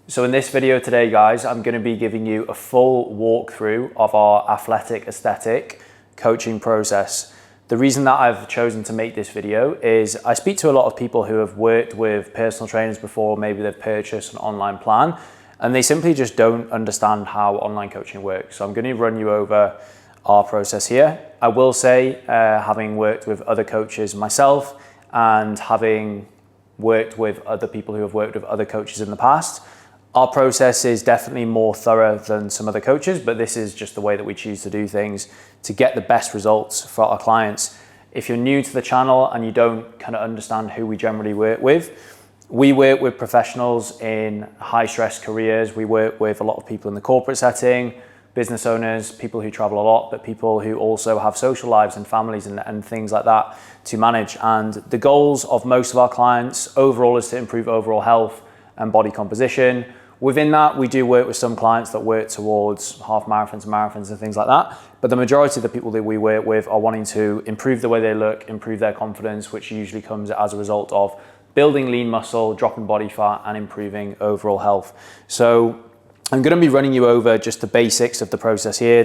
So in this video today, guys, I'm going to be giving you a full walkthrough of our athletic aesthetic coaching process. The reason that I've chosen to make this video is I speak to a lot of people who have worked with personal trainers before, maybe they've purchased an online plan, and they simply just don't understand how online coaching works. So I'm going to run you over our process here. I will say, having worked with other coaches myself and having worked with other people who have worked with other coaches in the past, our process is definitely more thorough than some other coaches, but this is just the way that we choose to do things to get the best results for our clients. If you're new to the channel and you don't kind of understand who we generally work with, we work with professionals in high stress careers. We work with a lot of people in the corporate setting, business owners, people who travel a lot, but people who also have social lives and families and things like that to manage. And the goals of most of our clients overall is to improve overall health and body composition. Within that, we do work with some clients that work towards half marathons, marathons and things like that. But the majority of the people that we work with are wanting to improve the way they look, improve their confidence, which usually comes as a result of building lean muscle, dropping body fat and improving overall health. So I'm going to be running you over just the basics of the process here.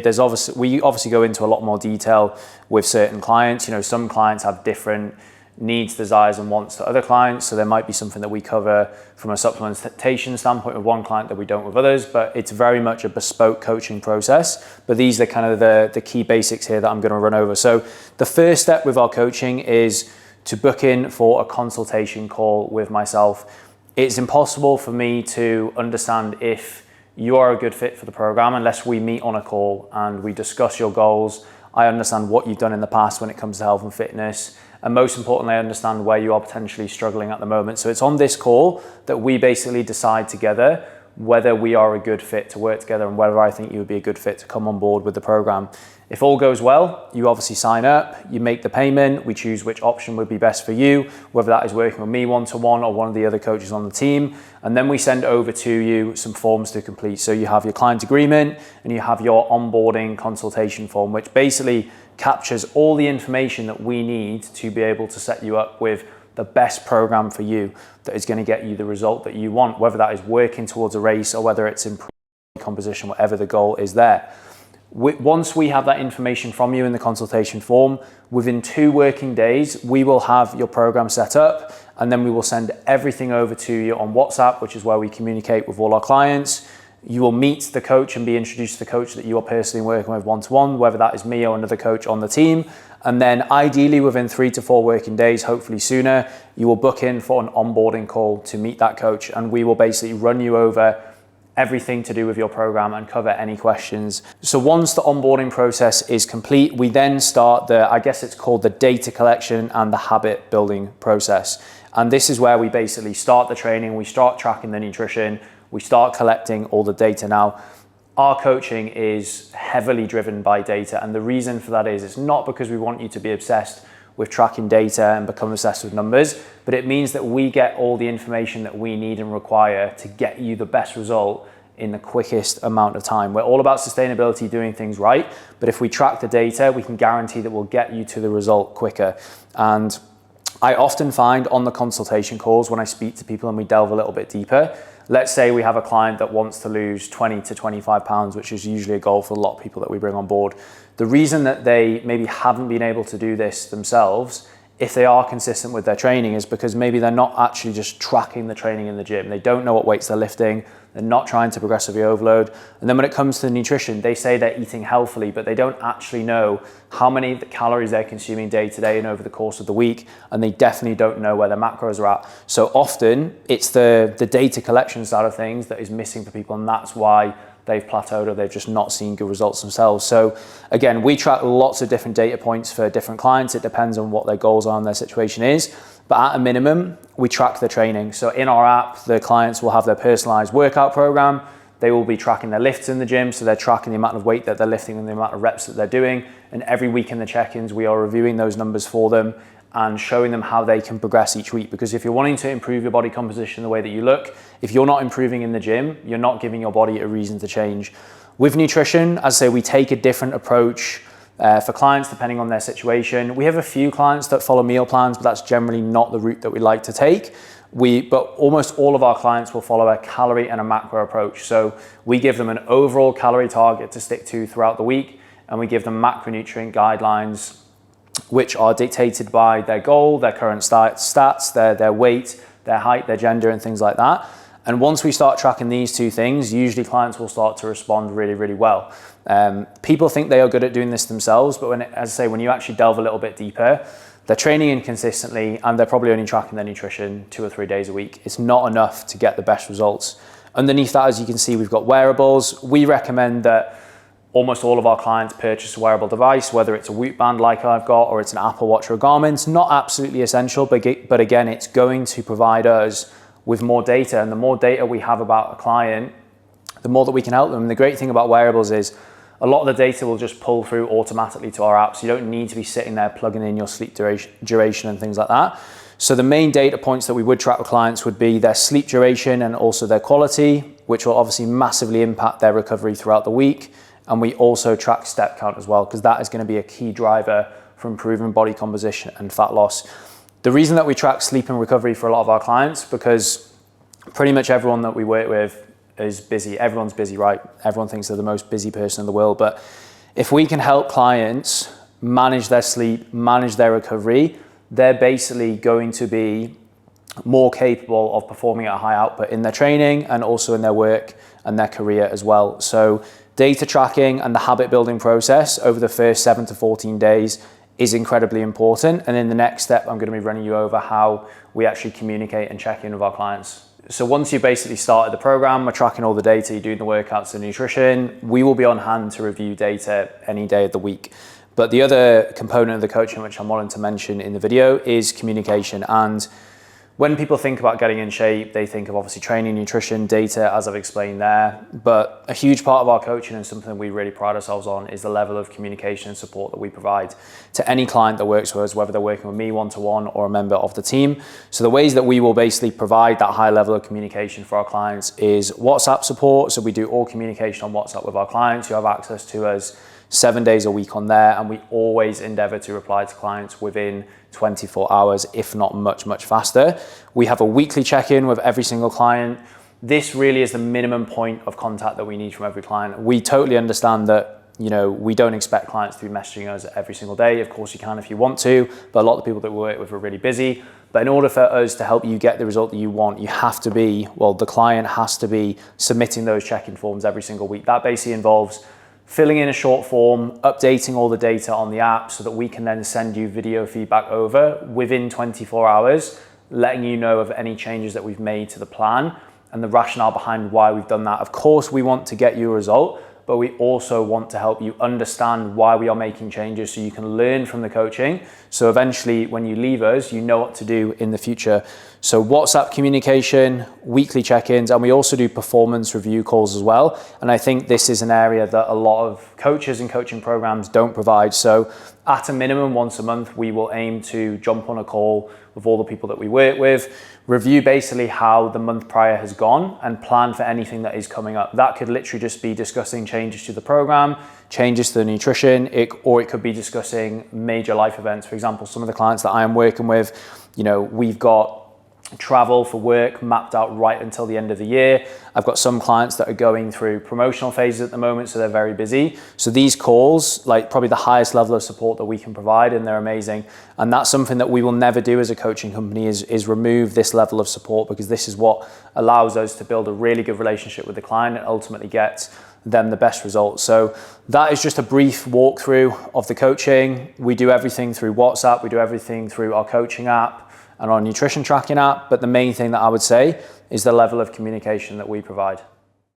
We obviously go into a lot more detail with certain clients. You know, some clients have different needs, desires and wants to other clients. So there might be something that we cover from a supplementation standpoint with one client that we don't with others, but it's very much a bespoke coaching process. But these are kind of the key basics here that I'm going to run over. So the first step with our coaching is to book in for a consultation call with myself. It's impossible for me to understand if you are a good fit for the program unless we meet on a call and we discuss your goals. I understand what you've done in the past when it comes to health and fitness, and most importantly, I understand where you are potentially struggling at the moment. So it's on this call that we basically decide together whether we are a good fit to work together and whether I think you would be a good fit to come on board with the program. If all goes well, you obviously sign up, you make the payment, we choose which option would be best for you, whether that is working with me one-to-one or one of the other coaches on the team. And then we send over to you some forms to complete. So you have your client agreement and you have your onboarding consultation form, which basically captures all the information that we need to be able to set you up with the best program for you that is going to get you the result that you want, whether that is working towards a race or whether it's improving composition, whatever the goal is there. Once we have that information from you in the consultation form, within 2 working days, we will have your program set up and then we will send everything over to you on WhatsApp, which is where we communicate with all our clients. You will meet the coach and be introduced to the coach that you are personally working with one-to-one, whether that is me or another coach on the team. And then ideally within 3 to 4 working days, hopefully sooner, you will book in for an onboarding call to meet that coach. And we will basically run you over everything to do with your program and cover any questions. So once the onboarding process is complete, we then start I guess it's called the data collection and the habit building process. And this is where we basically start the training, we start tracking the nutrition, we start collecting all the data. Now, our coaching is heavily driven by data. And the reason for that is it's not because we want you to be obsessed with tracking data and become obsessed with numbers, but it means that we get all the information that we need and require to get you the best result in the quickest amount of time. We're all about sustainability, doing things right, but if we track the data, we can guarantee that we'll get you to the result quicker. And I often find on the consultation calls when I speak to people and we delve a little bit deeper, let's say we have a client that wants to lose 20 to 25 pounds, which is usually a goal for a lot of people that we bring on board. The reason that they maybe haven't been able to do this themselves, if they are consistent with their training, is because maybe they're not actually just tracking the training in the gym. They don't know what weights they're lifting. They're not trying to progressively overload. And then when it comes to nutrition, they say they're eating healthily, but they don't actually know how many calories they're consuming day to day and over the course of the week. And they definitely don't know where their macros are at. So often it's the data collection side of things that is missing for people. And that's why they've plateaued or they've just not seen good results themselves. So again, we track lots of different data points for different clients. It depends on what their goals are and their situation is. But at a minimum, we track the training. So in our app, the clients will have their personalized workout program. They will be tracking their lifts in the gym. So they're tracking the amount of weight that they're lifting and the amount of reps that they're doing. And every week in the check-ins, we are reviewing those numbers for them and showing them how they can progress each week. Because if you're wanting to improve your body composition, the way that you look, if you're not improving in the gym, you're not giving your body a reason to change. With nutrition, as I say, we take a different approach for clients depending on their situation. We have a few clients that follow meal plans, but that's generally not the route that we like to take. But almost all of our clients will follow a calorie and a macro approach. So we give them an overall calorie target to stick to throughout the week, and we give them macronutrient guidelines, which are dictated by their goal, their current stats, their weight, their height, their gender, and things like that. And once we start tracking these two things, usually clients will start to respond really, really well. People think they are good at doing this themselves, but as I say, when you actually delve a little bit deeper, they're training inconsistently and they're probably only tracking their nutrition 2 or 3 days a week. It's not enough to get the best results. Underneath that, as you can see, we've got wearables. We recommend that almost all of our clients purchase a wearable device, whether it's a Whoop band like I've got, or it's an Apple Watch or a Garmin. It's not absolutely essential, but again, it's going to provide us with more data. And the more data we have about a client, the more that we can help them. And the great thing about wearables is a lot of the data will just pull through automatically to our apps. You don't need to be sitting there plugging in your sleep duration and things like that. So the main data points that we would track with clients would be their sleep duration and also their quality, which will obviously massively impact their recovery throughout the week. And we also track step count as well, because that is going to be a key driver for improving body composition and fat loss. The reason that we track sleep and recovery for a lot of our clients, because pretty much everyone that we work with is busy. Everyone's busy, right? Everyone thinks they're the most busy person in the world. But if we can help clients manage their sleep, manage their recovery, they're basically going to be more capable of performing at a high output in their training and also in their work and their career as well. So data tracking and the habit building process over the first 7 to 14 days is incredibly important. And in the next step, I'm going to be running you over how we actually communicate and check in with our clients. So once you basically started the program, we're tracking all the data, you're doing the workouts, the nutrition, we will be on hand to review data any day of the week. But the other component of the coaching, which I'm wanting to mention in the video, is communication. And when people think about getting in shape, they think of obviously training, nutrition, data, as I've explained there. But a huge part of our coaching and something we really pride ourselves on is the level of communication and support that we provide to any client that works with us, whether they're working with me one-to-one or a member of the team. So the ways that we will basically provide that high level of communication for our clients is WhatsApp support. So we do all communication on WhatsApp with our clients. You have access to us 7 days a week on there, and we always endeavor to reply to clients within 24 hours, if not much, much faster. We have a weekly check-in with every single client. This really is the minimum point of contact that we need from every client. We totally understand that, you know, we don't expect clients to be messaging us every single day. Of course you can if you want to, but a lot of the people that we work with are really busy. But in order for us to help you get the result that you want, you have to be, well, the client has to be submitting those check-in forms every single week. That basically involves filling in a short form, updating all the data on the app so that we can then send you video feedback over within 24 hours, letting you know of any changes that we've made to the plan and the rationale behind why we've done that. Of course, we want to get you a result, but we also want to help you understand why we are making changes so you can learn from the coaching. So eventually when you leave us, you know what to do in the future. So WhatsApp communication, weekly check-ins, and we also do performance review calls as well. And I think this is an area that a lot of coaches and coaching programs don't provide. So at a minimum, once a month, we will aim to jump on a call with all the people that we work with, review basically how the month prior has gone and plan for anything that is coming up. That could literally just be discussing changes to the program, changes to the nutrition, or it could be discussing major life events. For example, some of the clients that I am working with, you know, we've got travel for work mapped out right until the end of the year. I've got some clients that are going through promotional phases at the moment, so they're very busy. So these calls, like probably the highest level of support that we can provide, and they're amazing. And that's something that we will never do as a coaching company is remove this level of support, because this is what allows us to build a really good relationship with the client and ultimately get them the best results. So that is just a brief walkthrough of the coaching. We do everything through WhatsApp. We do everything through our coaching app and our nutrition tracking app. But the main thing that I would say is the level of communication that we provide.